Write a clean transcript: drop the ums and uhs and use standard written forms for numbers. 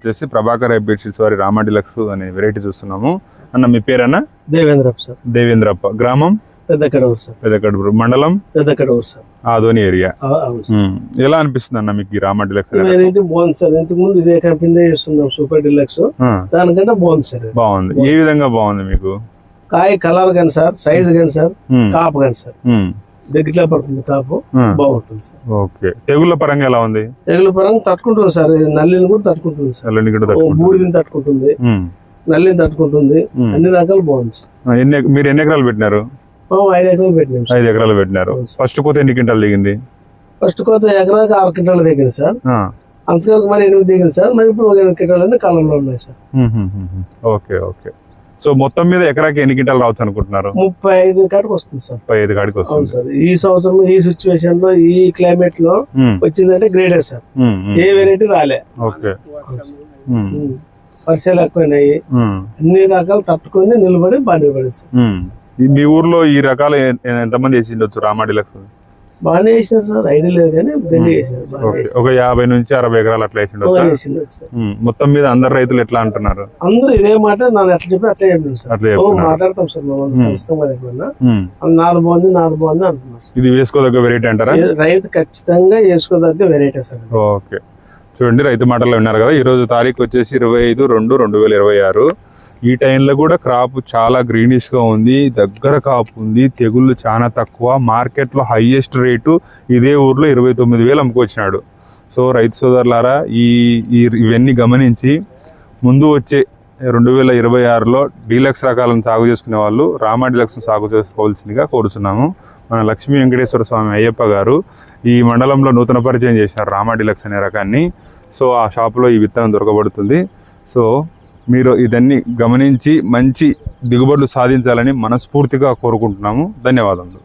వచ్చేసి Prabhakar hybrid seeds వారి Rama deluxe అనే వెరైటీ చూస్తున్నాము. అన్న మీ పేరన్నా? దేవేంద్రప్ప సార్. దేవేంద్రప్ప. గ్రామం? పెద్దకడూరు సార్. పెద్దకడూరు. మండలం? పెద్దకడూరు సార్. ఆదోని ఏరియా. ఎలా అనిపిస్తుంది అన్న మీకు ఈ రామ డిలక్స్? వెరైటీ బాగుంది సార్. ఇంతకు ముందు ఇదే కంపెనీ చేస్తున్నాం సూపర్ డిలక్స్, దానికంటే బాగుంది సార్. బాగుంది. ఏ విధంగా బాగుంది మీకు? కాయ కలర్ కానీ సార్, సైజ్ కానీ సార్, కాపు కానీ సార్ దగ్గరలో పడుతుంది, కాపు బాగుంటుంది సార్. ఓకే. తెగుళ్ళ పరంగా ఎలా ఉంది? తెగుళ్ళ పరంగా తట్టుకుంటుంది సార్. నల్లిని కూడా తట్టుకుంటుంది సార్, బూడిదని తట్టుకుంటుంది, నల్లిని తట్టుకుంటుంది, అన్ని రకాలు బాగుంది సార్. మీరు ఎన్ని ఎకరాలు పెట్టినారు? 5 ఎకరాలు పెట్టినాం. 5 ఎకరాలు పెట్టినారు. ఫస్ట్ కోత ఎన్ని క్వింటాలు దిగింది? ఫస్ట్ కోత ఎకరాకి 6 క్వింటాలు దిగింది సార్. అంతకాలకు మరి 8 దిగింది సార్. మరి ఇప్పుడు 8 క్వింటాలు కాలంలో ఉన్నాయి సార్. Okay okay. సో మొత్తం మీద ఎకరాకి ఎన్ని క్వింటాలు రావచ్చు అనుకుంటున్నారు? 35 కాడికి వస్తుంది సార్. 35 కాడికి వస్తుంది సార్. ఈ సంవత్సరం ఈ సిచ్యువేషన్ లో ఈ క్లైమేట్ లో వచ్చిందంటే గ్రేడే సార్. ఏ వెరైటీ రాలే. ఓకే. వర్షాలు ఎక్కువైనాయి, అన్ని రకాలు తట్టుకొని నిలబడి బాగా పడింది సార్. మీ ఊర్లో ఈ రకాలు ఎంతమంది వేసి ఉండొచ్చు రామ డిలక్స్? బాగానే వేసినారు సార్, ఐడియా లేదు కానీ దండి వేసినారు. ఒక 50 నుంచి 60 ఎకరాలు అట్లా వేసి ఉండొచ్చు. మొత్తం మీద అందరు రైతులు ఎట్లా అంటున్నారు? అందరూ ఇదే మాట నన్ను ఎట్లా చెప్పి అట్లా చెప్పాను సార్. మాట్లాడతాం సార్, నాది బాగుంది నాది బాగుంది అంటున్నారు. ఇది వేసుకోదగ్గ వెరైటీ అంటారా? రైతు ఖచ్చితంగా వేసుకోదగ్గ వెరైటీ సార్. ఓకే. చూడండి, రైతు మాటల్లో విన్నారు కదా. ఈ రోజు తారీఖు వచ్చేసి 25/2/2026. ఈ టైంలో కూడా క్రాప్ చాలా గ్రీనిష్ గా ఉంది, దగ్గర కాపు ఉంది, తెగుళ్ళు చాలా తక్కువ. మార్కెట్లో హైయెస్ట్ రేటు ఇదే ఊర్లో 29,000 అమ్ముకొచ్చినాడు. సో రైతు సోదరులారా, ఇవన్నీ గమనించి ముందు వచ్చే 2026లో డీలక్స్ రకాలను సాగు చేసుకునే వాళ్ళు రామ డిలక్స్ సాగు చేసుకోవాల్సిందిగా కోరుచున్నాము. మన లక్ష్మీ వెంకటేశ్వర స్వామి అయ్యప్ప గారు ఈ మండలంలో నూతన పరిచయం చేసినారు రామ డిలక్స్ అనే రకాన్ని. సో ఆ షాపులో ఈ విత్తనం దొరకబడుతుంది. సో మీరు ఇదన్నీ గమనించి మంచి దిగుబడులు సాధించాలని మనస్ఫూర్తిగా కోరుకుంటున్నాము. ధన్యవాదములు.